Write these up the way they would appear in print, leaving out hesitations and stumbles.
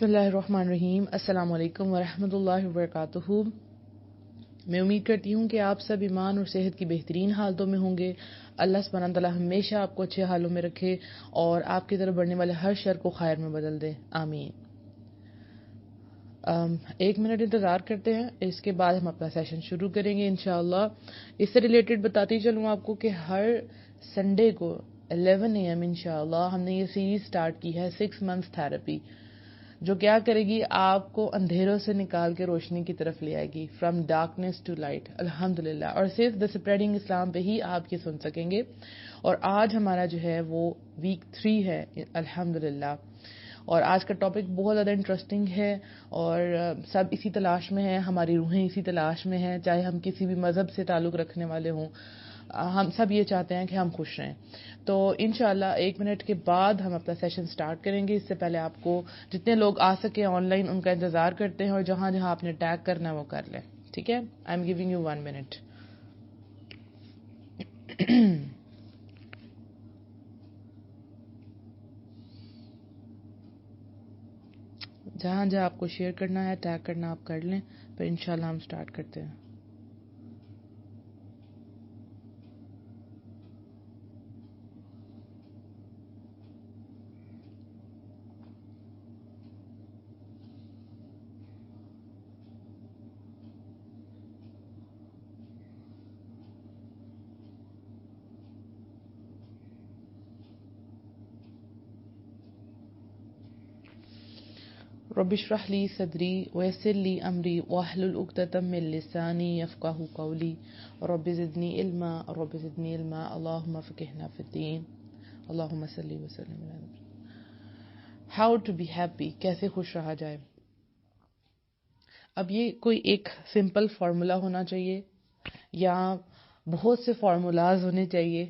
بسم اللہ الرحمن الرحیم. السلام علیکم ورحمۃ اللہ وبرکاتہ. میں امید کرتی ہوں کہ آپ سب ایمان اور صحت کی بہترین حالتوں میں ہوں گے. اللہ سبحانہ تعالیٰ ہمیشہ آپ کو اچھے حالوں میں رکھے اور آپ کی طرف بڑھنے والے ہر شر کو خیر میں بدل دے. آمین. 1 منٹ انتظار کرتے ہیں, اس کے بعد ہم اپنا سیشن شروع کریں گے انشاءاللہ. اس سے ریلیٹڈ بتاتی چلوں آپ کو کہ ہر سنڈے کو 11 AM انشاءاللہ ہم نے یہ سیریز سٹارٹ کی ہے 6 months تھراپی, جو کیا کرے گی, آپ کو اندھیروں سے نکال کے روشنی کی طرف لے آئے گی, فرام ڈارکنیس ٹو لائٹ. الحمدللہ. اور صرف دا اسپریڈنگ اسلام پہ ہی آپ یہ سن سکیں گے. اور آج ہمارا جو ہے وہ ویک 3 ہے الحمدللہ. اور آج کا ٹاپک بہت زیادہ انٹرسٹنگ ہے اور سب اسی تلاش میں ہیں, ہماری روحیں اسی تلاش میں ہیں, چاہے ہم کسی بھی مذہب سے تعلق رکھنے والے ہوں, ہم سب یہ چاہتے ہیں کہ ہم خوش رہیں. تو انشاءاللہ 1 منٹ کے بعد ہم اپنا سیشن سٹارٹ کریں گے. اس سے پہلے آپ کو جتنے لوگ آ سکے آن لائن ان کا انتظار کرتے ہیں, اور جہاں جہاں آپ نے ٹیگ کرنا ہے وہ کر لیں. ٹھیک ہے, I am giving you 1 minute. جہاں جہاں آپ کو شیئر کرنا ہے, ٹیگ کرنا آپ کر لیں, پھر انشاءاللہ ہم سٹارٹ کرتے ہیں. رب اشرح لی صدری ویسر لی امری واحلل عقدۃ من لسانی یفقہوا قولی. رب زدنی علما رب زدنی علما اللہم فقہنا فی الدین. اللہم صلی وسلم علی نبی. ہاؤ ٹو بی ہیپی, کیسے خوش رہا جائے. اب یہ کوئی ایک سمپل فارمولا ہونا چاہیے یا بہت سے فارمولاز ہونے چاہیے,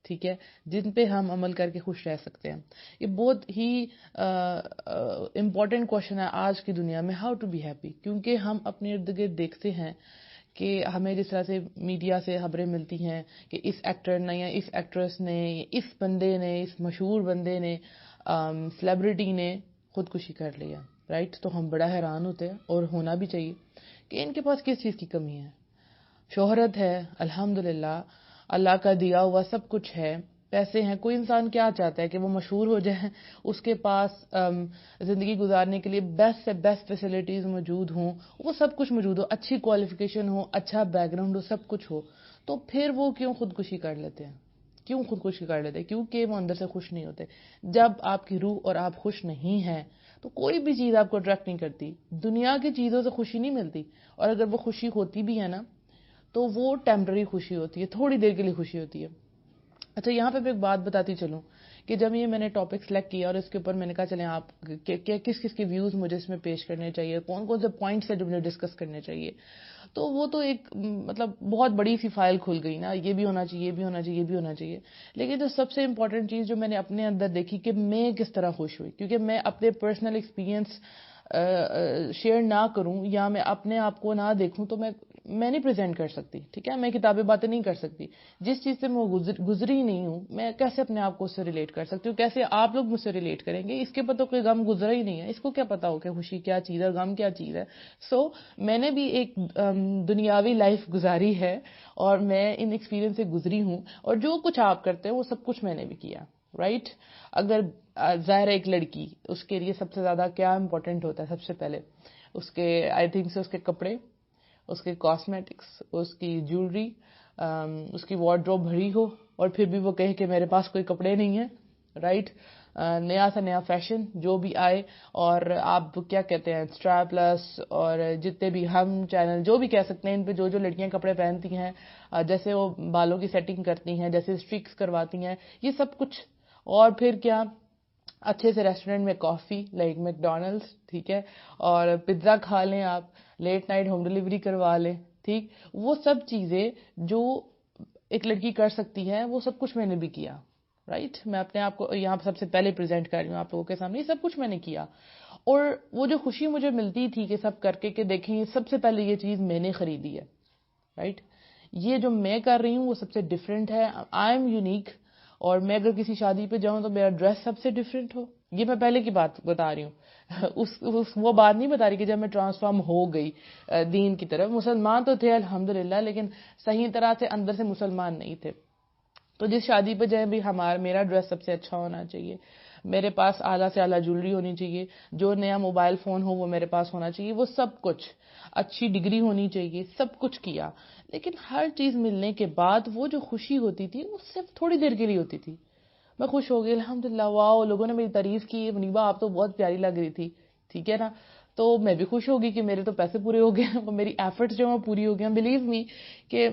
ٹھیک ہے, جن پہ ہم عمل کر کے خوش رہ سکتے ہیں. یہ بہت ہی امپورٹنٹ کوشچن ہے آج کی دنیا میں, ہاؤ ٹو بی ہیپی. کیونکہ ہم اپنے ارد گرد دیکھتے ہیں کہ ہمیں جس طرح سے میڈیا سے خبریں ملتی ہیں کہ اس ایکٹر نے یا اس ایکٹریس نے یا اس بندے نے, اس مشہور بندے نے, سیلیبریٹی نے خودکشی کر لیا, رائٹ. تو ہم بڑا حیران ہوتے ہیں, اور ہونا بھی چاہیے, کہ ان کے پاس کس چیز کی کمی ہے. شہرت ہے الحمدللہ, اللہ کا دیا ہوا سب کچھ ہے, پیسے ہیں. کوئی انسان کیا چاہتا ہے کہ وہ مشہور ہو جائے, اس کے پاس زندگی گزارنے کے لیے بیسٹ سے بیسٹ فیسلٹیز موجود ہوں, وہ سب کچھ موجود ہو, اچھی کوالیفیکیشن ہو, اچھا بیک گراؤنڈ ہو, سب کچھ ہو, تو پھر وہ کیوں خودکشی کر لیتے ہیں. کیوں خودکشی کر لیتے ہیں؟ کیونکہ وہ اندر سے خوش نہیں ہوتے. جب آپ کی روح اور آپ خوش نہیں ہیں تو کوئی بھی چیز آپ کو اٹریکٹ نہیں کرتی. دنیا کی چیزوں سے خوشی نہیں ملتی, اور اگر وہ خوشی ہوتی بھی ہے نا تو وہ ٹیمپرری خوشی ہوتی ہے, تھوڑی دیر کے لیے خوشی ہوتی ہے. اچھا, یہاں پہ میں ایک بات بتاتی چلوں کہ جب یہ میں نے ٹاپک سلیکٹ کیا اور اس کے اوپر میں نے کہا چلیں آپ کس کس کے ویوز مجھے اس میں پیش کرنے چاہیے, کون کون سے پوائنٹس ہیں جو مجھے ڈسکس کرنے چاہیے, تو وہ تو ایک مطلب بہت بڑی سی فائل کھل گئی نا, یہ بھی ہونا چاہیے, یہ بھی ہونا چاہیے, یہ بھی ہونا چاہیے. لیکن جو سب سے امپورٹنٹ چیز جو میں نے اپنے اندر دیکھی کہ میں کس طرح خوش ہوئی, کیونکہ میں اپنے پرسنل ایکسپیرینس شیئر نہ کروں یا میں اپنے آپ کو نہ دیکھوں تو میں نہیں پریزنٹ کر سکتی. ٹھیک ہے, میں کتابیں باتیں نہیں کر سکتی. جس چیز سے میں گزری نہیں ہوں, میں کیسے اپنے آپ کو اس سے ریلیٹ کر سکتی ہوں, کیسے آپ لوگ مجھ سے ریلیٹ کریں گے. اس کے اوپر تو کوئی غم گزرا ہی نہیں ہے, اس کو کیا پتا ہو کہ خوشی کیا چیز ہے, غم کیا چیز ہے. سو میں نے بھی ایک دنیاوی لائف گزاری ہے, اور میں ان ایکسپیرینس سے گزری ہوں, اور جو کچھ آپ کرتے ہیں وہ سب کچھ میں نے بھی کیا, رائٹ. اگر ظاہر ایک لڑکی, اس کے لیے سب سے زیادہ کیا امپورٹنٹ ہوتا ہے, سب سے پہلے اس کے آئی تھنک سے اس کے کپڑے, اس کے کاسمیٹکس, اس کی جیولری, اس کی وارڈروب بھری ہو, اور پھر بھی وہ کہے کہ میرے پاس کوئی کپڑے نہیں ہیں, رائٹ. نیا سے نیا فیشن جو بھی آئے, اور آپ کیا کہتے ہیں اسٹرا پلس, اور جتنے بھی ہم چینل جو بھی کہہ سکتے ہیں, ان پہ جو جو لڑکیاں کپڑے پہنتی ہیں, جیسے وہ بالوں کی سیٹنگ کرتی ہیں, جیسے اسٹرکس کرواتی ہیں, یہ سب کچھ. اور پھر کیا, اچھے سے ریسٹورینٹ میں کافی لائک میک ڈونلڈس, ٹھیک ہے, اور پیزا کھا لیں آپ, لیٹ نائٹ ہوم ڈیلیوری کروا لیں, ٹھیک. وہ سب چیزیں جو ایک لڑکی کر سکتی ہے وہ سب کچھ میں نے بھی کیا, رائٹ. میں اپنے آپ کو یہاں سب سے پہلے پریزنٹ کر رہی ہوں آپ لوگوں کے سامنے, یہ سب کچھ میں نے کیا. اور وہ جو خوشی مجھے ملتی تھی کہ سب کر کے کہ دیکھیں سب سے پہلے یہ چیز میں نے خریدی ہے, رائٹ. یہ جو میں کر رہی ہوں وہ سب سے ڈفرینٹ ہے, آئی ایم یونیک. اور میں اگر کسی شادی پہ جاؤں تو میرا ڈریس سب سے ڈفرینٹ ہو, یہ میں پہلے کی بات بتا رہی ہوں. وہ بات نہیں بتا رہی کہ جب میں ٹرانسفارم ہو گئی دین کی طرف. مسلمان تو تھے الحمدللہ, لیکن صحیح طرح سے اندر سے مسلمان نہیں تھے. تو جس شادی پہ جائے بھی میرا ڈریس سب سے اچھا ہونا چاہیے, میرے پاس اعلیٰ سے اعلیٰ جویلری ہونی چاہیے, جو نیا موبائل فون ہو وہ میرے پاس ہونا چاہیے, وہ سب کچھ, اچھی ڈگری ہونی چاہیے, سب کچھ کیا. لیکن ہر چیز ملنے کے بعد وہ جو خوشی ہوتی تھی وہ صرف تھوڑی دیر کے لیے ہوتی تھی. میں خوش ہو گئی الحمدللہ, واؤ لوگوں نے میری تعریف کی, منیبا آپ تو بہت پیاری لگ رہی تھی, ٹھیک ہے نا. تو میں بھی خوش ہو گئی کہ میرے تو پیسے پورے ہو گئے, وہ میری ایفرٹس جو ہیں پوری ہو گئے. بلیو می کہ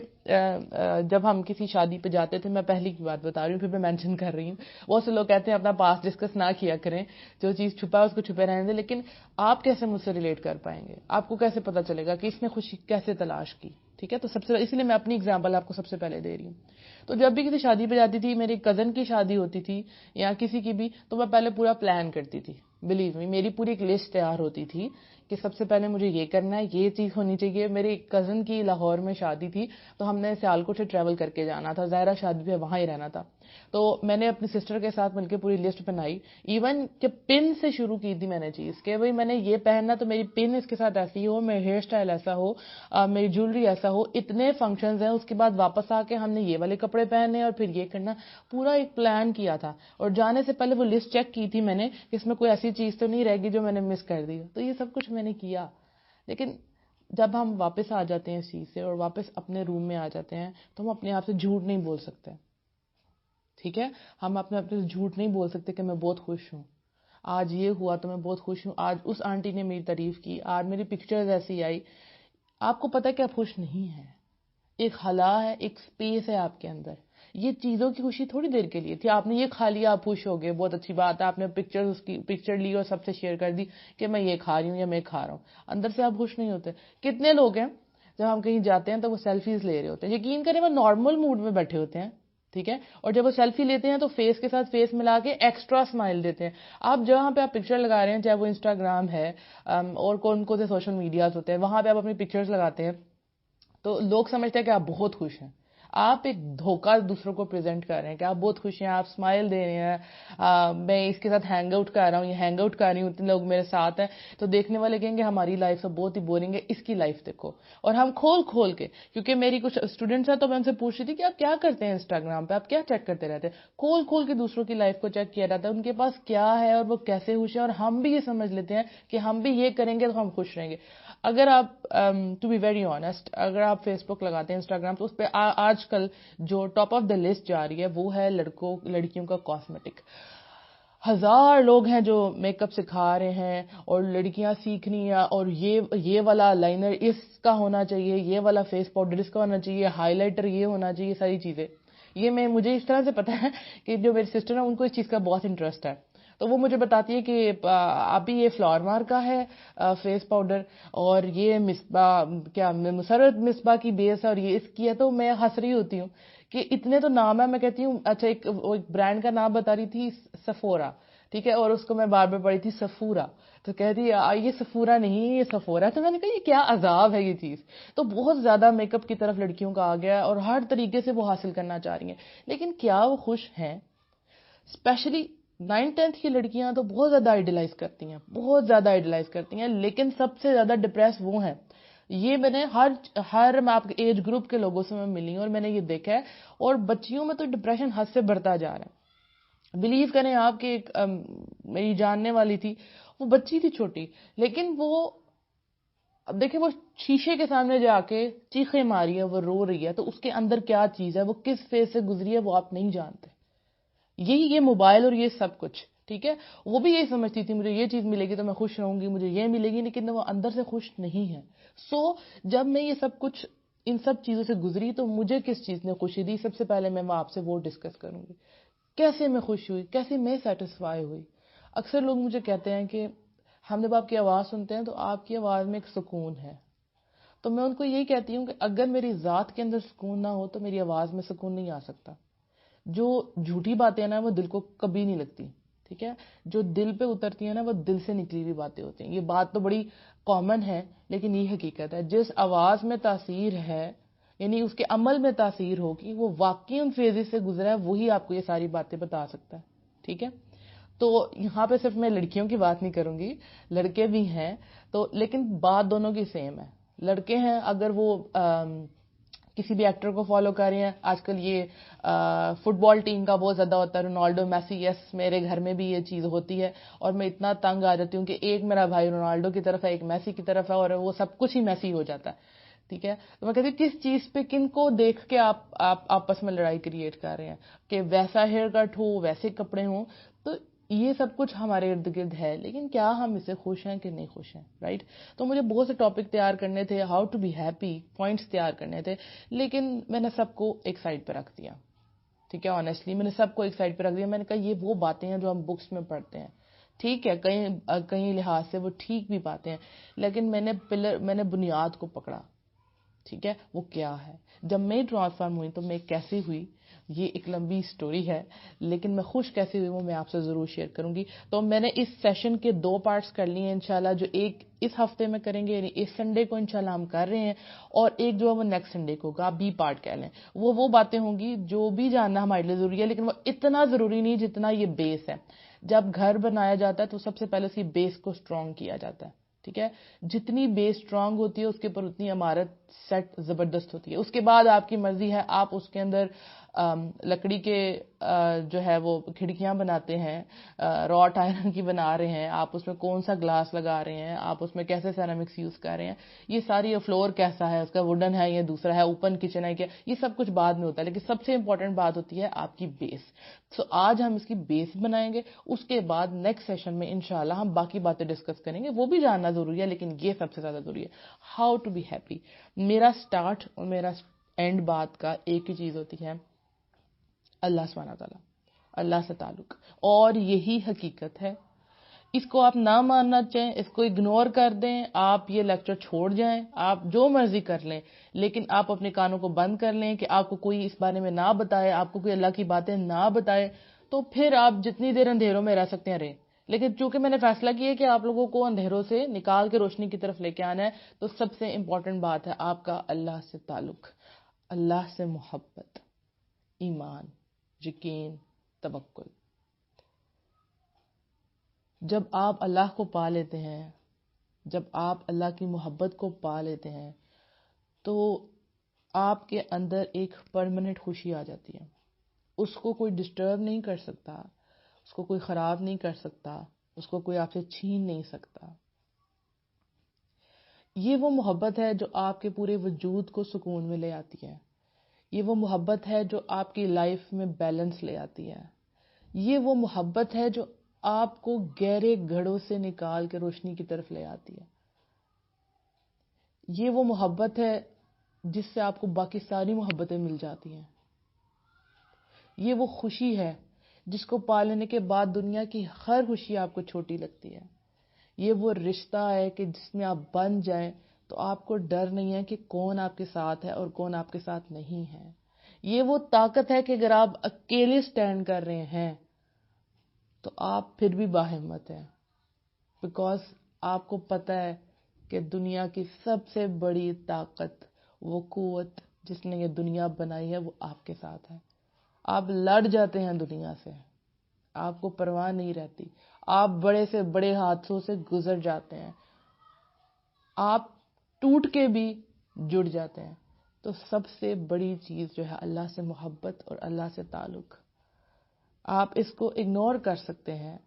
جب ہم کسی شادی پہ جاتے تھے, میں پہلی کی بات بتا رہی ہوں, پھر میں مینشن کر رہی ہوں, بہت سے لوگ کہتے ہیں اپنا پاس ڈسکس نہ کیا کریں, جو چیز چھپا ہے اس کو چھپے رہنے دیں. لیکن آپ کیسے مجھ سے ریلیٹ کر پائیں گے, آپ کو کیسے پتا چلے گا کہ اس نے خوشی کیسے تلاش کی, ٹھیک ہے. تو سب سے اسی لیے میں اپنی اگزامپل آپ کو سب سے پہلے دے رہی ہوں. تو جب بھی کسی شادی پہ جاتی تھی, میری کزن کی شادی ہوتی تھی یا کسی کی بھی, تو میں پہلے پورا پلان کرتی تھی. بلیو می, میری پوری ایک لسٹ تیار ہوتی تھی کہ سب سے پہلے مجھے یہ کرنا ہے, یہ چیز ہونی چاہیے. میری کزن کی لاہور میں شادی تھی, تو ہم نے سیالکوٹ سے ٹریول کر کے جانا تھا, ظاہرہ شادی پہ وہاں ہی رہنا تھا. تو میں نے اپنی سسٹر کے ساتھ مل کے پوری لسٹ بنائی, ایون کہ پن سے شروع کی تھی میں نے چیز, کہ بھئی میں نے یہ پہننا تو میری پن اس کے ساتھ ایسی ہو, میری ہیئر سٹائل ایسا ہو, میری جویلری ایسا ہو, اتنے فنکشنز ہیں. اس کے بعد واپس آ کے ہم نے یہ والے کپڑے پہننے اور پھر یہ کرنا, پورا ایک پلان کیا تھا. اور جانے سے پہلے وہ لسٹ چیک کی تھی میں نے کہ اس میں کوئی ایسی چیز تو نہیں رہ گی جو میں نے مس کر دی. تو یہ سب کچھ میں نے کیا. لیکن جب ہم واپس آ جاتے ہیں اس چیز سے اور واپس اپنے روم میں آ جاتے ہیں, تو ہم اپنے آپ سے جھوٹ نہیں بول سکتے, ٹھیک ہے. ہم اپنے آپ سے جھوٹ نہیں بول سکتے کہ میں بہت خوش ہوں, آج یہ ہوا تو میں بہت خوش ہوں, آج اس آنٹی نے میری تعریف کی, آج میری پکچرز ایسی آئی. آپ کو پتا ہے کہ آپ خوش نہیں ہیں, ایک خلا ہے, ایک سپیس ہے آپ کے اندر. یہ چیزوں کی خوشی تھوڑی دیر کے لیے تھی, آپ نے یہ کھا لیا آپ خوش ہو گئے, بہت اچھی بات ہے, آپ نے اس کی پکچر لی اور سب سے شیئر کر دی کہ میں یہ کھا رہی ہوں یا میں کھا رہا ہوں. اندر سے آپ خوش نہیں ہوتے. کتنے لوگ ہیں جب ہم کہیں جاتے ہیں تو وہ سیلفیز لے رہے ہوتے ہیں, یقین کریں وہ نارمل موڈ میں بیٹھے ہوتے ہیں, ٹھیک ہے, اور جب وہ سیلفی لیتے ہیں تو فیس کے ساتھ فیس ملا کے ایکسٹرا اسمائل دیتے ہیں. آپ جہاں پہ آپ پکچر لگا رہے ہیں, چاہے وہ انسٹاگرام ہے اور کون سے سوشل میڈیاز ہوتے ہیں, وہاں پہ آپ اپنی پکچرز لگاتے ہیں تو لوگ سمجھتے ہیں کہ آپ بہت خوش ہیں. آپ ایک دھوکہ دوسروں کو پریزنٹ کر رہے ہیں کہ آپ بہت خوش ہیں, آپ اسمائل دے رہے ہیں, میں اس کے ساتھ ہینگ آؤٹ کر رہا ہوں, یہ ہینگ آؤٹ کر رہی ہوں, اتنے لوگ میرے ساتھ ہیں. تو دیکھنے والے کہیں گے ہماری لائف تو بہت ہی بورنگ ہے, اس کی لائف دیکھو. اور ہم کھول کے, کیونکہ میری کچھ اسٹوڈنٹس ہیں تو میں ان سے پوچھ رہی تھی کہ آپ کیا کرتے ہیں انسٹاگرام پہ, آپ کیا چیک کرتے رہتے ہیں. کھول کے دوسروں کی لائف کو چیک کیا جاتا ہے, ان کے پاس کیا ہے اور وہ کیسے خوش ہیں, اور ہم بھی یہ سمجھ لیتے ہیں کہ ہم بھی یہ کریں گے تو ہم خوش رہیں گے. اگر آپ ٹو بی ویری آنےسٹ, اگر آپ فیس بک لگاتے ہیں, انسٹاگرام, تو اس پہ آج کل جو ٹاپ آف دا لسٹ جا رہی ہے وہ ہے لڑکیوں کا کاسمیٹک. ہزار لوگ ہیں جو میک اپ سکھا رہے ہیں اور لڑکیاں سیکھنی ہے, اور یہ والا لائنر اس کا ہونا چاہیے, یہ والا فیس پاؤڈر اس کا ہونا چاہیے, ہائی لائٹر یہ ہونا چاہیے, ساری چیزیں. یہ مجھے اس طرح سے پتا ہے کہ جو میری سسٹر ہیں ان کو اس چیز کا بہت انٹرسٹ ہے, تو وہ مجھے بتاتی ہے کہ ابھی یہ فلاور مار کا ہے فیس پاؤڈر, اور یہ مسرت مصباح کی بیس ہے, اور یہ اس کی ہے. تو میں ہنس رہی ہوتی ہوں کہ اتنے تو نام ہے. میں کہتی ہوں اچھا, ایک برانڈ کا نام بتا رہی تھی سفورا, ٹھیک ہے, اور اس کو میں بار بار پڑھی تھی سفورا, تو کہتی یہ سفورا نہیں یہ سفورا. تو میں نے کہا یہ کیا عذاب ہے یہ چیز. تو بہت زیادہ میک اپ کی طرف لڑکیوں کا آ گیا اور ہر طریقے سے وہ حاصل کرنا چاہ رہی ہیں. لیکن کیا وہ خوش ہیں؟ اسپیشلی 9th-10th کی لڑکیاں تو بہت زیادہ آئیڈیلائز کرتی ہیں, بہت زیادہ آئیڈیلائز کرتی ہیں, لیکن سب سے زیادہ ڈپریس وہ ہیں. یہ میں نے ہر میں آپ کے ایج گروپ کے لوگوں سے میں ملی ہوں اور میں نے یہ دیکھا ہے, اور بچیوں میں تو ڈپریشن حد سے بڑھتا جا رہا ہے. بلیو کریں آپ کہ ایک میری جاننے والی تھی, وہ بچی تھی چھوٹی, لیکن وہ اب دیکھیں وہ شیشے کے سامنے جا کے چیخیں ماری ہے, وہ رو رہی ہے, تو اس کے اندر کیا چیز ہے, وہ کس فیز سے گزری ہے, وہ آپ نہیں جانتے. یہی یہ موبائل اور یہ سب کچھ, ٹھیک ہے, وہ بھی یہی سمجھتی تھی مجھے یہ چیز ملے گی تو میں خوش رہوں گی, مجھے یہ ملے گی, لیکن وہ اندر سے خوش نہیں ہے. جب میں یہ سب کچھ ان سب چیزوں سے گزری تو مجھے کس چیز نے خوشی دی, سب سے پہلے میں آپ سے وہ ڈسکس کروں گی. کیسے میں خوش ہوئی, کیسے میں سیٹسفائی ہوئی. اکثر لوگ مجھے کہتے ہیں کہ ہم جب آپ کی آواز سنتے ہیں تو آپ کی آواز میں ایک سکون ہے. تو میں ان کو یہی کہتی ہوں کہ اگر میری ذات کے اندر سکون نہ ہو تو میری آواز میں سکون نہیں آ سکتا. جو جھوٹی باتیں ہیں نا وہ دل کو کبھی نہیں لگتی, ٹھیک ہے, جو دل پہ اترتی ہیں نا وہ دل سے نکلی ہوئی باتیں ہوتی ہیں. یہ بات تو بڑی کامن ہے لیکن یہ حقیقت ہے. جس آواز میں تاثیر ہے, یعنی اس کے عمل میں تاثیر ہوگی, وہ واقعی ان فیزز سے گزرا ہے, وہی آپ کو یہ ساری باتیں بتا سکتا ہے, ٹھیک ہے. تو یہاں پہ صرف میں لڑکیوں کی بات نہیں کروں گی, لڑکے بھی ہیں تو, لیکن بات دونوں کی سیم ہے. لڑکے ہیں اگر وہ کسی بھی ایکٹر کو فالو کر رہے ہیں, آج کل یہ فٹ بال ٹیم کا بہت زیادہ ہوتا ہے, رونالڈو میسی, یس میرے گھر میں بھی یہ چیز ہوتی ہے, اور میں اتنا تنگ آ جاتی ہوں کہ ایک میرا بھائی رونالڈو کی طرف ہے, ایک میسی کی طرف ہے, اور وہ سب کچھ ہی میسی ہو جاتا ہے. ٹھیک ہے, تو میں کہتی ہوں کس چیز پہ, کن کو دیکھ کے آپ آپس میں لڑائی کریٹ کر رہے ہیں کہ ویسا ہیئر کٹ ہو, ویسے کپڑے ہوں. تو یہ سب کچھ ہمارے ارد گرد ہے, لیکن کیا ہم اسے خوش ہیں کہ نہیں خوش ہیں, رائٹ. تو مجھے بہت سے ٹاپک تیار کرنے تھے, how to be happy, points تیار کرنے تھے, لیکن میں نے سب کو ایک سائڈ پہ رکھ دیا. ٹھیک ہے, آنیسٹلی میں نے سب کو ایک سائڈ پہ رکھ دیا. میں نے کہا یہ وہ باتیں ہیں جو ہم بکس میں پڑھتے ہیں, ٹھیک ہے, کہیں لحاظ سے وہ ٹھیک بھی باتیں ہیں, لیکن میں نے بنیاد کو پکڑا. ٹھیک ہے, وہ کیا ہے. جب میں ٹرانسفارم ہوئی تو میں کیسی ہوئی, یہ ایک لمبی سٹوری ہے, لیکن میں خوش کیسے ہوئی وہ میں آپ سے ضرور شیئر کروں گی. تو میں نے اس سیشن کے 2 پارٹس کر لیے ہیں انشاءاللہ, جو ایک اس ہفتے میں کریں گے, یعنی اس سنڈے کو انشاءاللہ ہم کر رہے ہیں, اور ایک جو ہے وہ نیکسٹ سنڈے کو ہوگا, آپ بی پارٹ کہہ لیں. وہ باتیں ہوں گی جو بھی جاننا ہمارے لیے ضروری ہے, لیکن وہ اتنا ضروری نہیں جتنا یہ بیس ہے. جب گھر بنایا جاتا ہے تو سب سے پہلے اسی بیس کو اسٹرانگ کیا جاتا ہے. ٹھیک ہے, جتنی بیس اسٹرانگ ہوتی ہے اس کے اوپر اتنی عمارت سیٹ زبردست ہوتی ہے. اس کے بعد آپ کی مرضی ہے, آپ اس کے اندر لکڑی کے جو ہے وہ کھڑکیاں بناتے ہیں, راٹ آئرن کی بنا رہے ہیں, آپ اس میں کون سا گلاس لگا رہے ہیں, آپ اس میں کیسے سیرامکس یوز کر رہے ہیں, یہ ساری, فلور کیسا ہے اس کا, ووڈن ہے یا دوسرا ہے, اوپن کچن ہے کیا, یہ سب کچھ بعد میں ہوتا ہے, لیکن سب سے امپورٹنٹ بات ہوتی ہے آپ کی بیس. سو آج ہم اس کی بیس بنائیں گے, اس کے بعد نیکسٹ سیشن میں انشاءاللہ ہم باقی باتیں ڈسکس کریں گے, وہ بھی جاننا ضروری ہے, لیکن یہ سب سے زیادہ ضروری ہے, ہاؤ ٹو بی ہیپی. میرا سٹارٹ اور میرا اینڈ بات کا ایک ہی چیز ہوتی ہے, اللہ سبحانہ تعالیٰ, اللہ سے تعلق, اور یہی حقیقت ہے. اس کو آپ نہ ماننا چاہیں, اس کو اگنور کر دیں, آپ یہ لیکچر چھوڑ جائیں, آپ جو مرضی کر لیں, لیکن آپ اپنے کانوں کو بند کر لیں کہ آپ کو کوئی اس بارے میں نہ بتائے, آپ کو کوئی اللہ کی باتیں نہ بتائے, تو پھر آپ جتنی دیر اندھیروں میں رہ سکتے ہیں رہیں. لیکن چونکہ میں نے فیصلہ کیا ہے کہ آپ لوگوں کو اندھیروں سے نکال کے روشنی کی طرف لے کے آنا ہے, تو سب سے امپورٹنٹ بات ہے آپ کا اللہ سے تعلق, اللہ سے محبت, ایمان, یقین, توکل. جب آپ اللہ کو پا لیتے ہیں, جب آپ اللہ کی محبت کو پا لیتے ہیں, تو آپ کے اندر ایک پرماننٹ خوشی آ جاتی ہے. اس کو کوئی ڈسٹرب نہیں کر سکتا, اس کو کوئی خراب نہیں کر سکتا, اس کو کوئی آپ سے چھین نہیں سکتا. یہ وہ محبت ہے جو آپ کے پورے وجود کو سکون میں لے آتی ہے. یہ وہ محبت ہے جو آپ کی لائف میں بیلنس لے آتی ہے. یہ وہ محبت ہے جو آپ کو گہرے گڑھوں سے نکال کے روشنی کی طرف لے آتی ہے. یہ وہ محبت ہے جس سے آپ کو باقی ساری محبتیں مل جاتی ہیں. یہ وہ خوشی ہے جس کو پا لینے کے بعد دنیا کی ہر خوشی آپ کو چھوٹی لگتی ہے. یہ وہ رشتہ ہے کہ جس میں آپ بن جائیں تو آپ کو ڈر نہیں ہے کہ کون آپ کے ساتھ ہے اور کون آپ کے ساتھ نہیں ہے. یہ وہ طاقت ہے کہ اگر آپ اکیلے سٹینڈ کر رہے ہیں تو آپ پھر بھی باہمت ہیں, بیکاز آپ کو پتہ ہے کہ دنیا کی سب سے بڑی طاقت, وہ قوت جس نے یہ دنیا بنائی ہے, وہ آپ کے ساتھ ہے. آپ لڑ جاتے ہیں دنیا سے, آپ کو پرواہ نہیں رہتی, آپ بڑے سے بڑے حادثوں سے گزر جاتے ہیں, آپ ٹوٹ کے بھی جڑ جاتے ہیں. تو سب سے بڑی چیز جو ہے اللہ سے محبت اور اللہ سے تعلق. آپ اس کو اگنور کر سکتے ہیں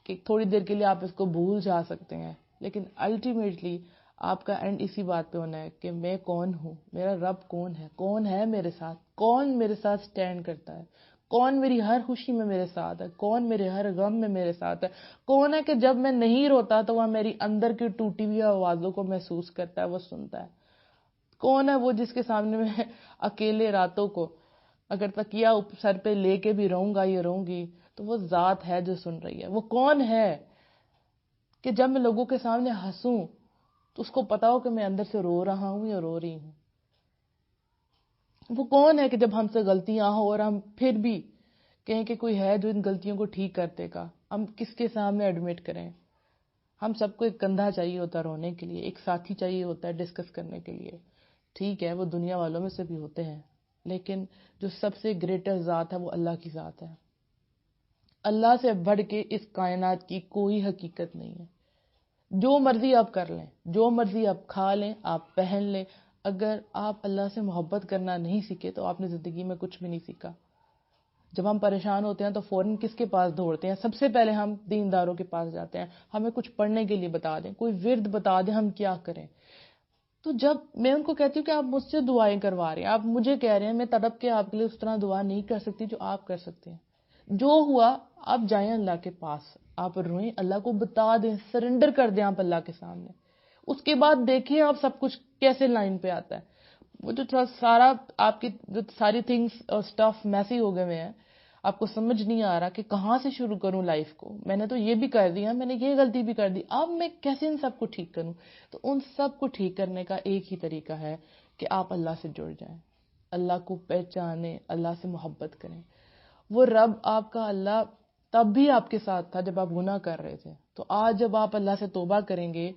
کہ تھوڑی دیر کے لیے آپ اس کو بھول جا سکتے ہیں, لیکن الٹیمیٹلی آپ کا اینڈ اسی بات پہ ہونا ہے کہ میں کون ہوں, میرا رب کون ہے میرے ساتھ, کون میرے ساتھ سٹینڈ کرتا ہے, کون میری ہر خوشی میں میرے ساتھ ہے, کون میرے ہر غم میں میرے ساتھ ہے, کون ہے کہ جب میں نہیں روتا تو وہ میری اندر کی ٹوٹی ہوئی آوازوں کو محسوس کرتا ہے, وہ سنتا ہے. کون ہے وہ جس کے سامنے میں اکیلے راتوں کو اگر تکیہ سر پہ لے کے بھی رہوں گا یا رہوں گی تو وہ ذات ہے جو سن رہی ہے. وہ کون ہے کہ جب میں لوگوں کے سامنے ہنسوں تو اس کو پتا ہو کہ میں اندر سے رو رہا ہوں یا رو رہی ہوں. وہ کون ہے کہ جب ہم سے غلطیاں ہوں اور ہم پھر بھی کہیں کہ کوئی ہے جو ان غلطیوں کو ٹھیک کر دے گا, ہم کس کے سامنے ایڈمٹ کریں. ہم سب کو ایک کندھا چاہیے ہوتا ہے رونے کے لیے, ایک ساتھی چاہیے ہوتا ہے ڈسکس کرنے کے لیے. ٹھیک ہے, وہ دنیا والوں میں سے بھی ہوتے ہیں, لیکن جو سب سے گریٹر ذات ہے وہ اللہ کی ذات ہے. اللہ سے بڑھ کے اس کائنات کی کوئی حقیقت نہیں ہے. جو مرضی آپ کر لیں، جو مرضی آپ کھا لیں، آپ پہن لیں، اگر آپ اللہ سے محبت کرنا نہیں سیکھے تو آپ نے زندگی میں کچھ بھی نہیں سیکھا. جب ہم پریشان ہوتے ہیں تو فوراً کس کے پاس دوڑتے ہیں؟ سب سے پہلے ہم دینداروں کے پاس جاتے ہیں، ہمیں کچھ پڑھنے کے لیے بتا دیں، کوئی ورد بتا دیں ہم کیا کریں. تو جب میں ان کو کہتی ہوں کہ آپ مجھ سے دعائیں کروا رہے ہیں، آپ مجھے کہہ رہے ہیں، میں تڑپ کے آپ کے لیے اس طرح دعا نہیں کر سکتی جو آپ کر سکتے ہیں. جو ہوا آپ جائیں اللہ کے پاس، آپ روئیں، اللہ کو بتا دیں، سرنڈر کر دیں آپ اللہ کے سامنے. اس کے بعد دیکھیں آپ سب کچھ کیسے لائن پہ آتا ہے. وہ جو سارا آپ کی جو ساری تھنگس اور سٹف میسی ہو گئے ہیں، آپ کو سمجھ نہیں آ رہا کہ کہاں سے شروع کروں لائف کو. میں نے تو یہ بھی کر دیا، میں نے یہ غلطی بھی کر دی، اب میں کیسے ان سب کو ٹھیک کروں؟ تو ان سب کو ٹھیک کرنے کا ایک ہی طریقہ ہے کہ آپ اللہ سے جڑ جائیں، اللہ کو پہچانیں، اللہ سے محبت کریں. وہ رب آپ کا اللہ تب بھی آپ کے ساتھ تھا جب آپ گناہ کر رہے تھے. تو آج جب آپ اللہ سے توبہ کریں گے،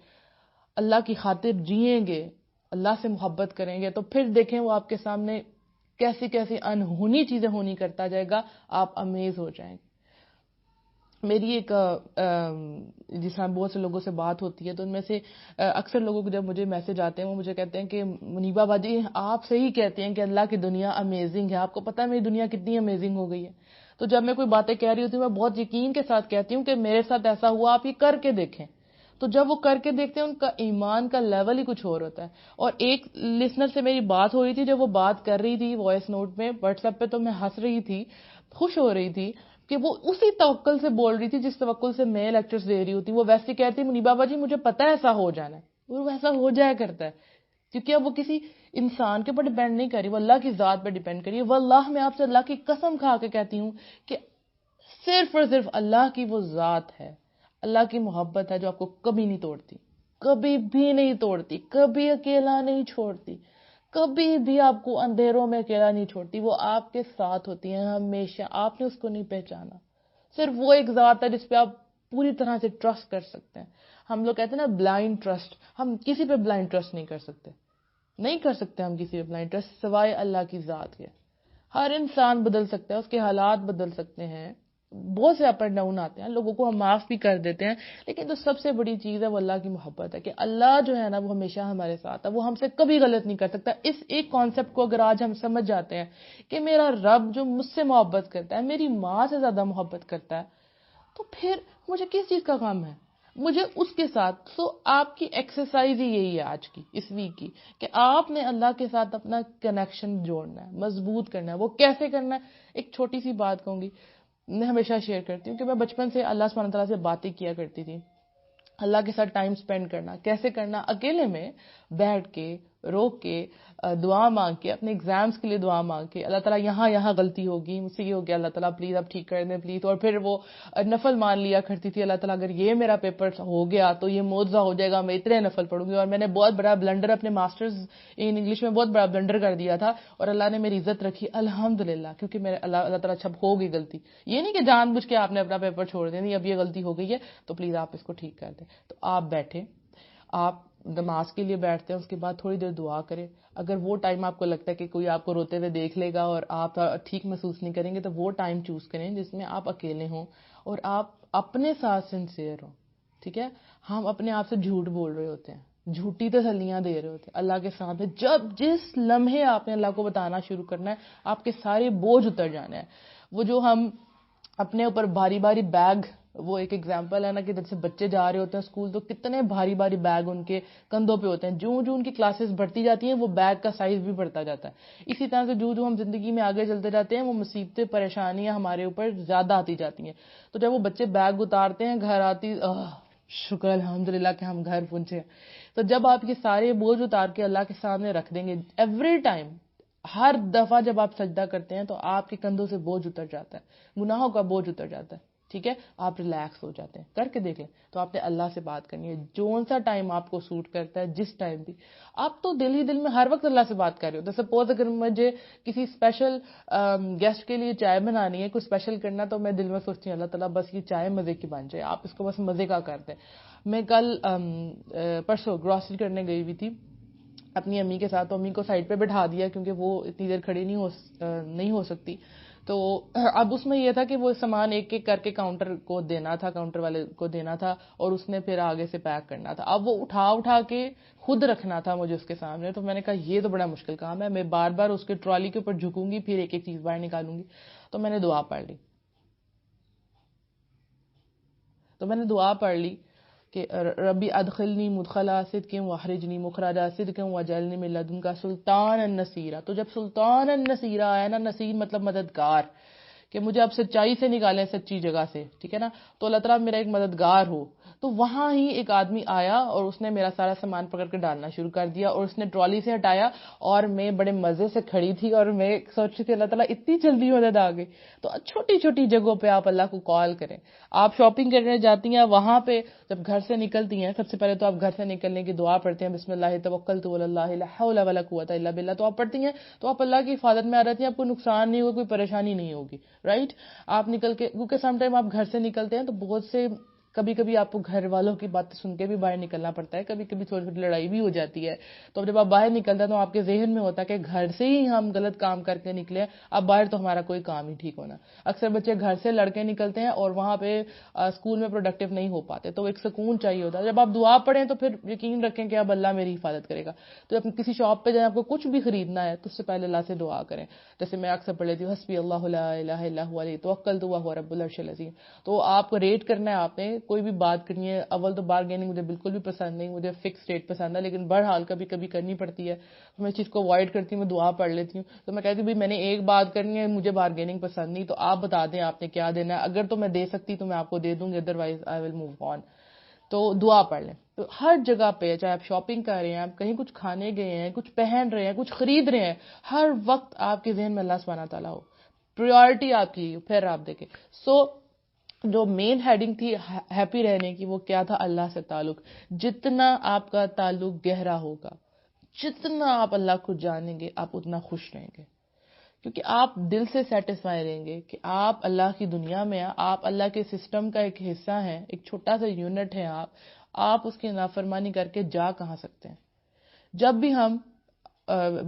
اللہ کی خاطر جئیں گے، اللہ سے محبت کریں گے، تو پھر دیکھیں وہ آپ کے سامنے کیسی کیسی انہونی چیزیں ہونی کرتا جائے گا، آپ امیز ہو جائیں گے. میری ایک جس طرح بہت سے لوگوں سے بات ہوتی ہے تو ان میں سے اکثر لوگوں کو جب مجھے میسج آتے ہیں وہ مجھے کہتے ہیں کہ منیبہ باجی آپ صحیح کہتے ہیں کہ اللہ کی دنیا امیزنگ ہے، آپ کو پتہ ہے میری دنیا کتنی امیزنگ ہو گئی ہے. تو جب میں کوئی باتیں کہہ رہی ہوتی ہوں میں بہت یقین کے ساتھ کہتی ہوں کہ میرے ساتھ ایسا ہوا، آپ یہ کر کے دیکھیں. تو جب وہ کر کے دیکھتے ہیں ان کا ایمان کا لیول ہی کچھ اور ہوتا ہے. اور ایک لسنر سے میری بات ہو رہی تھی، جب وہ بات کر رہی تھی وائس نوٹ میں، واٹس ایپ پہ، تو میں ہنس رہی تھی، خوش ہو رہی تھی کہ وہ اسی توکل سے بول رہی تھی جس توکل سے میں لیکچرز دے رہی ہوتی. وہ ویسے کہتی منیبہ باجی مجھے پتا ہے ایسا ہو جانا ہے، وہ ویسا ہو جایا کرتا ہے، کیونکہ اب وہ کسی انسان کے اوپر ڈیپینڈ نہیں کر رہی، وہ اللہ کی ذات پہ ڈیپینڈ کر رہی ہے. واللہ میں آپ سے اللہ کی قسم کھا کے کہتی ہوں کہ صرف اور صرف اللہ کی وہ ذات ہے، اللہ کی محبت ہے جو آپ کو کبھی نہیں توڑتی، کبھی بھی نہیں توڑتی، کبھی اکیلا نہیں چھوڑتی، کبھی بھی آپ کو اندھیروں میں اکیلا نہیں چھوڑتی. وہ آپ کے ساتھ ہوتی ہیں ہمیشہ. آپ نے اس کو نہیں پہچانا. صرف وہ ایک ذات ہے جس پہ آپ پوری طرح سے ٹرسٹ کر سکتے ہیں. ہم لوگ کہتے ہیں نا بلائنڈ ٹرسٹ، ہم کسی پہ بلائنڈ ٹرسٹ نہیں کر سکتے، نہیں کر سکتے ہم کسی پہ بلائنڈ ٹرسٹ سوائے اللہ کی ذات کے. ہر انسان بدل سکتا ہے، اس کے حالات بدل سکتے ہیں، بہت سے اپ اینڈ ڈاؤن آتے ہیں، لوگوں کو ہم معاف بھی کر دیتے ہیں، لیکن جو سب سے بڑی چیز ہے وہ اللہ کی محبت ہے کہ اللہ جو ہے نا وہ ہمیشہ ہمارے ساتھ ہے، وہ ہم سے کبھی غلط نہیں کر سکتا. اس ایک کانسیپٹ کو اگر آج ہم سمجھ جاتے ہیں کہ میرا رب جو مجھ سے محبت کرتا ہے، میری ماں سے زیادہ محبت کرتا ہے، تو پھر مجھے کس چیز کا کام ہے؟ مجھے اس کے ساتھ. سو آپ کی ایکسرسائز ہی یہی ہے آج کی، اس ویک کی، کہ آپ نے اللہ کے ساتھ اپنا کنیکشن جوڑنا ہے، مضبوط کرنا ہے. وہ کیسے کرنا ہے؟ ایک چھوٹی سی بات کہوں گی، میں ہمیشہ شیئر کرتی ہوں کہ میں بچپن سے اللہ سبحانہ تعالیٰ سے باتیں کیا کرتی تھی. اللہ کے ساتھ ٹائم سپینڈ کرنا کیسے کرنا؟ اکیلے میں بیٹھ کے، روک کے، دعا مانگ کے، اپنے ایگزامز کے لیے دعا مانگ کے، اللہ تعالیٰ یہاں غلطی ہوگی مجھ سے، یہ ہو گیا، اللہ تعالیٰ پلیز اب ٹھیک کر دیں پلیز. اور پھر وہ نفل مان لیا کرتی تھی، اللہ تعالیٰ اگر یہ میرا پیپر ہو گیا تو یہ معجزہ ہو جائے گا، میں اتنے نفل پڑھوں گی. اور میں نے بہت بڑا بلنڈر اپنے ماسٹرز ان انگلش میں بہت بڑا بلنڈر کر دیا تھا، اور اللہ نے میری عزت رکھی الحمدللہ، کیونکہ میرے اللہ تعالیٰ اچھا ہو گئی غلطی. یہ نہیں کہ جان بوجھ کے آپ نے اپنا پیپر چھوڑ دیا، نہیں اب یہ غلطی ہو گئی ہے تو پلیز آپ اس کو ٹھیک کر دیں. تو آپ بیٹھے، آپ نماز کے لیے بیٹھتے ہیں، اس کے بعد تھوڑی دیر دعا کریں. اگر وہ ٹائم آپ کو لگتا ہے کہ کوئی آپ کو روتے ہوئے دیکھ لے گا اور آپ ٹھیک محسوس نہیں کریں گے، تو وہ ٹائم چوز کریں جس میں آپ اکیلے ہوں اور آپ اپنے ساتھ سنسیئر ہوں. ٹھیک ہے؟ ہم اپنے آپ سے جھوٹ بول رہے ہوتے ہیں، جھوٹی تسلیاں دے رہے ہوتے ہیں اللہ کے سامنے. جس لمحے آپ نے اللہ کو بتانا شروع کرنا ہے، آپ کے سارے بوجھ اتر جانے ہیں. وہ جو ہم اپنے اوپر بھاری بھاری بیگ، وہ ایک ایگزامپل ہے نا کہ جیسے بچے جا رہے ہوتے ہیں اسکول تو کتنے بھاری بھاری بیگ ان کے کندھوں پہ ہوتے ہیں، جو ان کی کلاسز بڑھتی جاتی ہیں وہ بیگ کا سائز بھی بڑھتا جاتا ہے. اسی طرح سے جو ہم زندگی میں آگے چلتے جاتے ہیں وہ مصیبتیں پریشانیاں ہمارے اوپر زیادہ آتی جاتی ہیں. تو جب وہ بچے بیگ اتارتے ہیں گھر آتی شکر الحمدللہ کہ ہم گھر پہنچے. تو جب آپ یہ سارے بوجھ اتار کے اللہ کے سامنے رکھ دیں گے، ایوری ٹائم، ہر دفعہ جب آپ سجدہ کرتے ہیں تو آپ کے کندھوں سے بوجھ اتر جاتا ہے، گناہوں کا بوجھ اتر جاتا ہے. ٹھیک ہے؟ آپ ریلیکس ہو جاتے ہیں. کر کے دیکھ لیں. تو آپ نے اللہ سے بات کرنی ہے، جو سا ٹائم آپ کو سوٹ کرتا ہے، جس ٹائم بھی. آپ تو دل ہی دل میں ہر وقت اللہ سے بات کر رہے ہو. تو سپوز اگر مجھے کسی اسپیشل گیسٹ کے لیے چائے بنانی ہے، کچھ اسپیشل کرنا، تو میں دل میں سوچتی ہوں اللہ تعالیٰ بس یہ چائے مزے کی بن جائے، آپ اس کو بس مزے کا کر دیں. میں کل پرسوں گروسری کرنے گئی ہوئی تھی اپنی امی کے ساتھ، تو امی کو سائڈ پہ بٹھا دیا کیونکہ وہ اتنی دیر کھڑی نہیں ہو سکتی. تو اب اس میں یہ تھا کہ وہ سامان ایک ایک کر کے کاؤنٹر کو دینا تھا، کاؤنٹر والے کو دینا تھا، اور اس نے پھر آگے سے پیک کرنا تھا. اب وہ اٹھا کے خود رکھنا تھا مجھے اس کے سامنے. تو میں نے کہا یہ تو بڑا مشکل کام ہے، میں بار بار اس کے ٹرالی کے اوپر جھکوں گی، پھر ایک ایک چیز باہر نکالوں گی. تو میں نے دعا پڑھ لی کہ ربی ادخلنی مدخل صدق واخرجنی مخرج صدق واجعلنی من لدنک سلطانا نصیرا. تو جب سلطان النصیرا آیا نا، نصیر مطلب مددگار، کہ مجھے اب سچائی سے نکالیں، سچی جگہ سے، ٹھیک ہے نا، تو اللہ تعالیٰ میرا ایک مددگار ہو. تو وہاں ہی ایک آدمی آیا اور اس نے میرا سارا سامان پکڑ کے ڈالنا شروع کر دیا، اور اس نے ٹرالی سے ہٹایا، اور میں بڑے مزے سے کھڑی تھی اور میں سوچ رہی تھی اللہ تعالیٰ اتنی جلدی مدد آ گئی. تو چھوٹی چھوٹی جگہوں پہ آپ اللہ کو کال کریں. آپ شاپنگ کرنے جاتی ہیں، وہاں پہ جب گھر سے نکلتی ہیں، سب سے پہلے تو آپ گھر سے نکلنے کی دعا پڑھتے ہیں، بسم اللہ توکلت علی اللہ لا حول ولا قوت الا باللہ. تو آپ پڑھتی ہیں تو آپ اللہ کی حفاظت میں آ رہتی ہیں، آپ کو نقصان نہیں ہوگا، کوئی پریشانی نہیں ہوگی، رائٹ. آپ نکل کے، کیونکہ سم ٹائم آپ گھر سے نکلتے ہیں تو بہت سے، کبھی کبھی آپ کو گھر والوں کی بات سن کے بھی باہر نکلنا پڑتا ہے، کبھی کبھی چھوٹی چھوٹی لڑائی بھی ہو جاتی ہے. تو جب آپ باہر نکلتے ہیں تو آپ کے ذہن میں ہوتا ہے کہ گھر سے ہی ہم غلط کام کر کے نکلے، اب باہر تو ہمارا کوئی کام ہی ٹھیک ہونا. اکثر بچے گھر سے لڑ کے نکلتے ہیں اور وہاں پہ اسکول میں پروڈکٹیو نہیں ہو پاتے، تو ایک سکون چاہیے ہوتا ہے. جب آپ دعا پڑھیں تو پھر یقین رکھیں کہ اب اللہ میری حفاظت کرے گا. تو جب کسی شاپ پہ جائیں، آپ کو کچھ بھی خریدنا ہے تو اس سے پہلے اللہ سے دعا کریں. جیسے میں اکثر پڑھ لیتی ہوں حسبی اللہ لا الہ الا هو علیہ توکلت وهو رب العرش العظیم. تو آپ کو ریٹ کرنا ہے، آپ نے کوئی بھی بات کرنی ہے. اول تو بارگیننگ مجھے بالکل بھی پسند نہیں، مجھے فکس ریٹ پسند ہے، لیکن بہرحال کبھی کبھی کرنی پڑتی ہے. میں اس چیز کو اوائڈ کرتی ہوں، میں دعا پڑھ لیتی ہوں. تو میں کہتی ہوں بھائی میں نے ایک بات کرنی ہے، مجھے بارگیننگ پسند نہیں، تو آپ بتا دیں آپ نے کیا دینا ہے. اگر تو میں دے سکتی تو میں آپ کو دے دوں گی، otherwise I will move on. تو دعا پڑھ لیں. تو ہر جگہ پہ، چاہے آپ شاپنگ کر رہے ہیں، آپ کہیں کچھ کھانے گئے ہیں، کچھ پہن رہے ہیں، کچھ خرید رہے ہیں، ہر وقت آپ کے ذہن میں اللہ سبحانہ تعالیٰ ہو، پریورٹی آپ کی. پھر آپ دیکھیں جو مین ہیڈنگ تھی ہیپی رہنے کی، وہ کیا تھا؟ اللہ سے تعلق. جتنا آپ کا تعلق گہرا ہوگا، جتنا آپ اللہ کو جانیں گے، آپ اتنا خوش رہیں گے. کیونکہ آپ دل سے سیٹسفائی رہیں گے کہ آپ اللہ کی دنیا میں ہیں، آپ اللہ کے سسٹم کا ایک حصہ ہیں، ایک چھوٹا سا یونٹ ہے. آپ اس کی نافرمانی کر کے جا کہاں سکتے ہیں؟ جب بھی ہم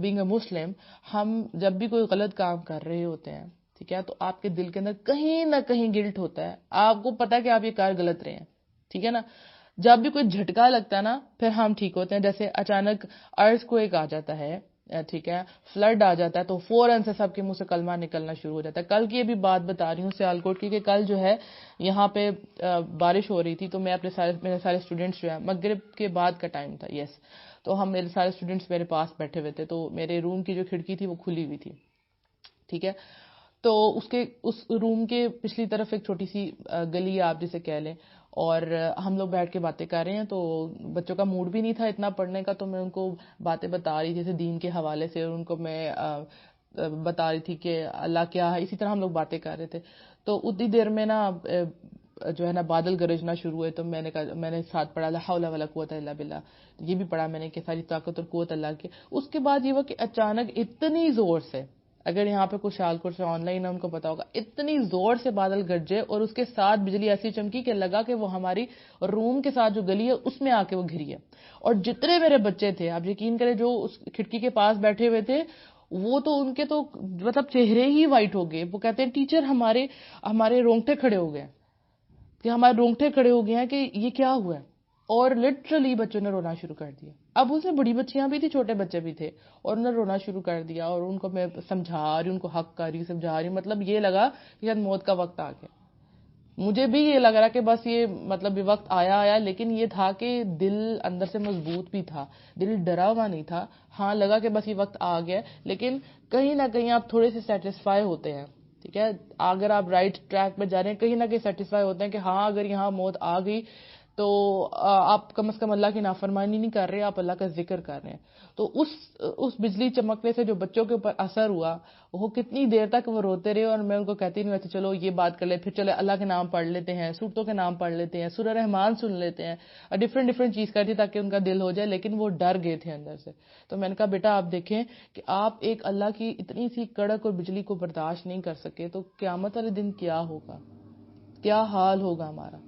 بینگ اے مسلم، ہم جب بھی کوئی غلط کام کر رہے ہوتے ہیں، ٹھیک ہے، تو آپ کے دل کے اندر کہیں نہ کہیں گلٹ ہوتا ہے. آپ کو پتا ہے کہ آپ یہ کار غلط رہے ہیں، ٹھیک ہے نا. جب بھی کوئی جھٹکا لگتا ہے نا، پھر ہم ٹھیک ہوتے ہیں. جیسے اچانک ارتھ کوئک آ جاتا ہے، ٹھیک ہے، فلڈ آ جاتا ہے، تو فوراً سے سب کے منہ سے کلمہ نکلنا شروع ہو جاتا ہے. کل کی یہ بھی بات بتا رہی ہوں سیالکوٹ کی، کہ کل جو ہے یہاں پہ بارش ہو رہی تھی. تو میرے سارے اسٹوڈینٹس جو ہے، مغرب کے بعد کا ٹائم تھا، یس. تو میرے سارے اسٹوڈینٹس میرے پاس بیٹھے ہوئے تھے. تو میرے روم کی جو کھڑکی تھی وہ کھلی ہوئی تھی، ٹھیک ہے. تو اس روم کے پچھلی طرف ایک چھوٹی سی گلی ہے، آپ جسے کہہ لیں، اور ہم لوگ بیٹھ کے باتیں کر رہے ہیں. تو بچوں کا موڈ بھی نہیں تھا اتنا پڑھنے کا، تو میں ان کو باتیں بتا رہی تھی جیسے دین کے حوالے سے، اور ان کو میں بتا رہی تھی کہ اللہ کیا ہے. اسی طرح ہم لوگ باتیں کر رہے تھے. تو اتنی دیر میں نا جو ہے نا بادل گرجنا شروع ہوئے. تو میں نے کہا، میں نے ساتھ پڑھا لا حول ولا قوت الا باللہ، یہ بھی پڑھا میں نے کہ ساری طاقت اور قوت اللہ کی. اس کے بعد یہ ہوا کہ اچانک اتنی زور سے، اگر یہاں پہ کچھ شالکوٹ سے آن لائن ہے ان کو پتا ہوگا، اتنی زور سے بادل گرجے اور اس کے ساتھ بجلی ایسی چمکی کہ لگا کہ وہ ہماری روم کے ساتھ جو گلی ہے اس میں آ کے وہ گھری ہے. اور جتنے میرے بچے تھے، آپ یقین کریں، جو اس کھڑکی کے پاس بیٹھے ہوئے تھے، وہ تو ان کے تو مطلب چہرے ہی وائٹ ہو گئے. وہ کہتے ہیں ٹیچر ہمارے رونگٹے کھڑے ہو گئے، کہ ہمارے رونگٹے کھڑے ہو گئے ہیں کہ یہ کیا ہوا ہے. اور لٹرلی بچوں نے رونا شروع کر دیا. اب اس میں بڑی بچیاں بھی تھی، چھوٹے بچے بھی تھے، اور انہوں نے رونا شروع کر دیا. اور ان کو میں سمجھا رہی، ان کو حق کر رہی، سمجھا رہی. مطلب یہ لگا کہ شاید موت کا وقت آ گیا. مجھے بھی یہ لگ رہا کہ بس یہ مطلب یہ وقت آیا، لیکن یہ تھا کہ دل اندر سے مضبوط بھی تھا، دل ڈرا ہوا نہیں تھا. ہاں لگا کہ بس یہ وقت آ گیا، لیکن کہیں نہ کہیں آپ تھوڑے سے سیٹسفائی ہوتے ہیں، ٹھیک ہے. اگر آپ رائٹ ٹریک پہ جا رہے ہیں، کہیں نہ کہیں سیٹسفائی ہوتے ہیں کہ ہاں اگر یہاں موت آ گئی تو آپ کم از کم اللہ کی نافرمانی نہیں کر رہے، آپ اللہ کا ذکر کر رہے ہیں. تو اس بجلی چمکنے سے جو بچوں کے اوپر اثر ہوا، وہ کتنی دیر تک وہ روتے رہے. اور میں ان کو کہتی نہیں ویسے چلو یہ بات کر لیں، پھر چلے اللہ کے نام پڑھ لیتے ہیں، صورتوں کے نام پڑھ لیتے ہیں، سورہ رحمان سن لیتے ہیں، ڈفرینٹ چیز کرتی تاکہ ان کا دل ہو جائے. لیکن وہ ڈر گئے تھے اندر سے. تو میں نے کہا بیٹا آپ دیکھیں کہ آپ ایک اللہ کی اتنی سی کڑک اور بجلی کو برداشت نہیں کر سکے، تو قیامت والے دن کیا ہوگا، کیا حال ہوگا ہمارا.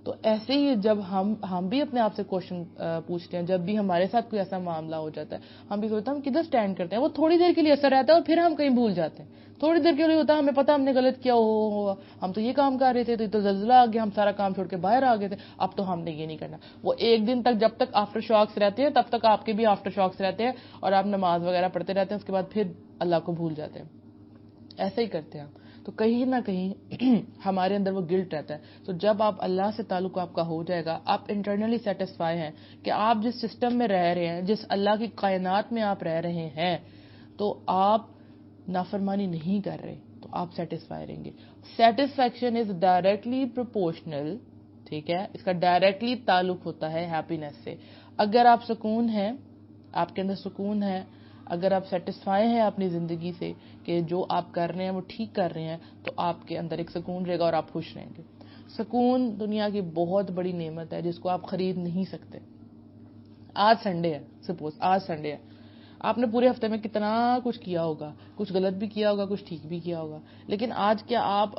تو ایسے ہی جب ہم بھی اپنے آپ سے کوشچن پوچھتے ہیں، جب بھی ہمارے ساتھ کوئی ایسا معاملہ ہو جاتا ہے، ہم بھی سوچتے ہیں ہم کدھر سٹینڈ کرتے ہیں. وہ تھوڑی دیر کے لیے اثر رہتا ہے اور پھر ہم کہیں بھول جاتے ہیں. تھوڑی دیر کے لیے ہوتا ہے ہمیں پتا ہم نے غلط کیا، ہو ہم تو یہ کام کر رہے تھے، تو یہ تو زلزلہ آ گیا، ہم سارا کام چھوڑ کے باہر آ گئے تھے، اب تو ہم نے یہ نہیں کرنا. وہ ایک دن تک جب تک آفٹر شاکس رہتے ہیں تب تک آپ کے بھی آفٹر شاکس رہتے ہیں، اور آپ نماز وغیرہ پڑھتے رہتے ہیں، اس کے بعد پھر اللہ کو بھول جاتے ہیں. ایسے ہی کرتے ہیں. تو کہیں نہ کہیں ہمارے اندر وہ گلٹ رہتا ہے. تو جب آپ اللہ سے تعلق آپ کا ہو جائے گا، آپ انٹرنلی سیٹسفائی ہیں کہ آپ جس سسٹم میں رہ رہے ہیں، جس اللہ کی کائنات میں آپ رہ رہے ہیں، تو آپ نافرمانی نہیں کر رہے، تو آپ سیٹسفائی رہیں گے. سیٹسفیکشن از ڈائریکٹلی پروپورشنل، ٹھیک ہے، اس کا ڈائریکٹلی تعلق ہوتا ہے ہیپینس سے. اگر آپ سکون ہیں، آپ کے اندر سکون ہے، اگر آپ سیٹسفائی ہیں اپنی زندگی سے کہ جو آپ کر رہے ہیں وہ ٹھیک کر رہے ہیں، تو آپ کے اندر ایک سکون رہے گا اور آپ خوش رہیں گے. سکون دنیا کی بہت بڑی نعمت ہے جس کو آپ خرید نہیں سکتے. آج سنڈے ہے، سپوز آج سنڈے ہے، آپ نے پورے ہفتے میں کتنا کچھ کیا ہوگا، کچھ غلط بھی کیا ہوگا، کچھ ٹھیک بھی کیا ہوگا، لیکن آج کیا آپ